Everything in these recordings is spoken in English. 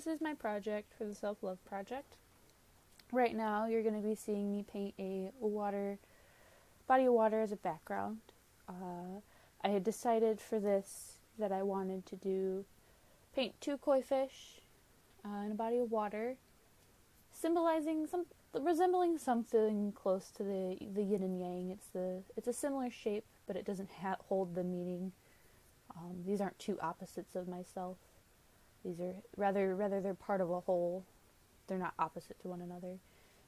this is my project for the self-love project. Right now, you're going to be seeing me paint a body of water as a background. I had decided for this that I wanted to paint two koi fish in a body of water, resembling something close to the yin and yang. It's a similar shape, but it doesn't hold the meaning. These aren't two opposites of myself. These are rather they're part of a whole. They're not opposite to one another.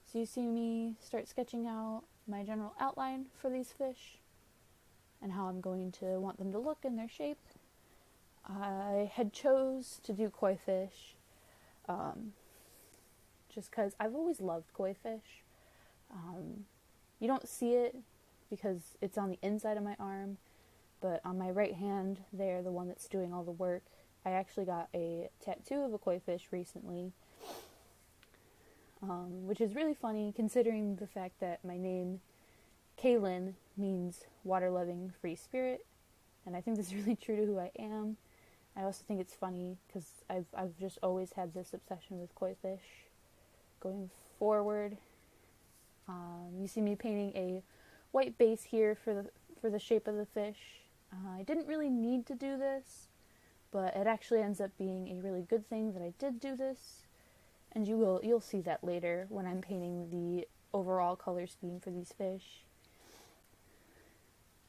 So you see me start sketching out my general outline for these fish and how I'm going to want them to look in their shape. I had chose to do koi fish just because I've always loved koi fish. You don't see it because it's on the inside of my arm, but on my right hand there, the one that's doing all the work, I actually got a tattoo of a koi fish recently, which is really funny considering the fact that my name, Kaylin, means water-loving free spirit, and I think this is really true to who I am. I also think it's funny because I've just always had this obsession with koi fish. Going forward, you see me painting a white base here for the shape of the fish. I didn't really need to do this, but it actually ends up being a really good thing that I did do this, and you'll see that later when I'm painting the overall color scheme for these fish.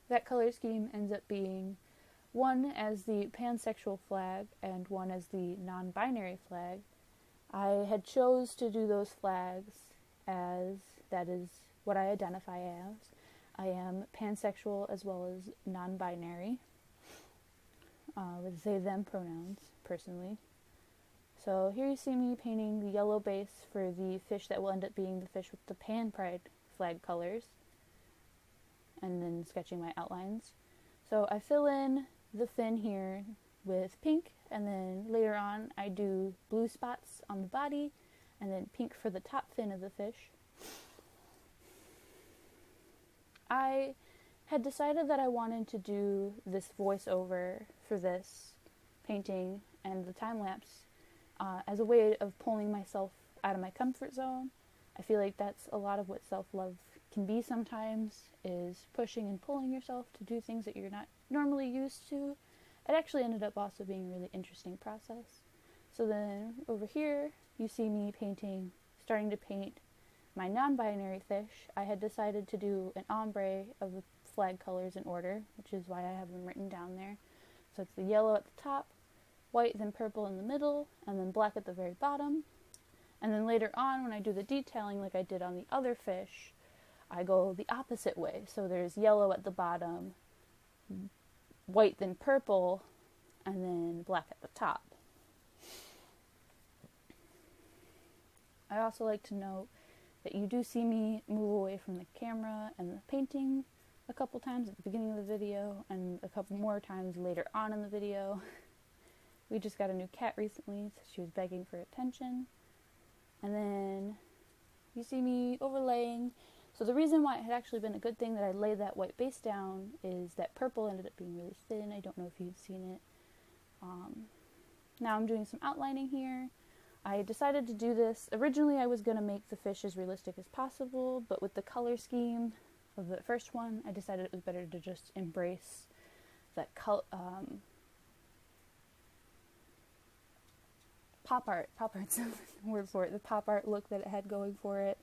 That color scheme ends up being one as the pansexual flag and one as the non-binary flag. I had chose to do those flags as that is what I identify as. I am pansexual as well as non-binary, with they/them pronouns, personally. So here you see me painting the yellow base for the fish that will end up being the fish with the pan pride flag colors, and then sketching my outlines. So I fill in the fin here with pink, and then later on I do blue spots on the body, and then pink for the top fin of the fish. I had decided that I wanted to do this voiceover for this painting and the time-lapse as a way of pulling myself out of my comfort zone. I feel like that's a lot of what self-love can be sometimes, is pushing and pulling yourself to do things that you're not normally used to. It actually ended up also being a really interesting process. So then over here, you see me starting to paint my non-binary fish. I had decided to do an ombre of the flag colors in order, which is why I have them written down there. So it's the yellow at the top, white, then purple in the middle, and then black at the very bottom. And then later on, when I do the detailing like I did on the other fish, I go the opposite way. So there's yellow at the bottom, white then purple, and then black at the top. I also like to note that you do see me move away from the camera and the painting a couple times at the beginning of the video and a couple more times later on in the video. We just got a new cat recently, so she was begging for attention. And then you see me overlaying. So the reason why it had actually been a good thing that I laid that white base down is that purple ended up being really thin. I don't know if you've seen it. Now I'm doing some outlining here. I decided to do this. Originally I was going to make the fish as realistic as possible, but with the color scheme of the first one, I decided it was better to just embrace that pop art's the word for it, the pop art look that it had going for it.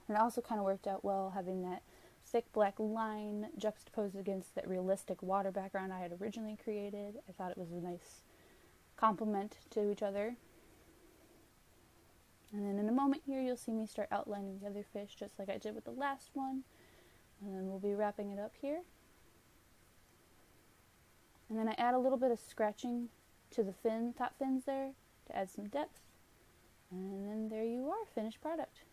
And it also kind of worked out well having that thick black line juxtaposed against that realistic water background I had originally created. I thought it was a nice complement to each other. And then in a moment here, you'll see me start outlining the other fish just like I did with the last one. And then we'll be wrapping it up here. And then I add a little bit of scratching to the top fins there to add some depth. And then there you are, finished product.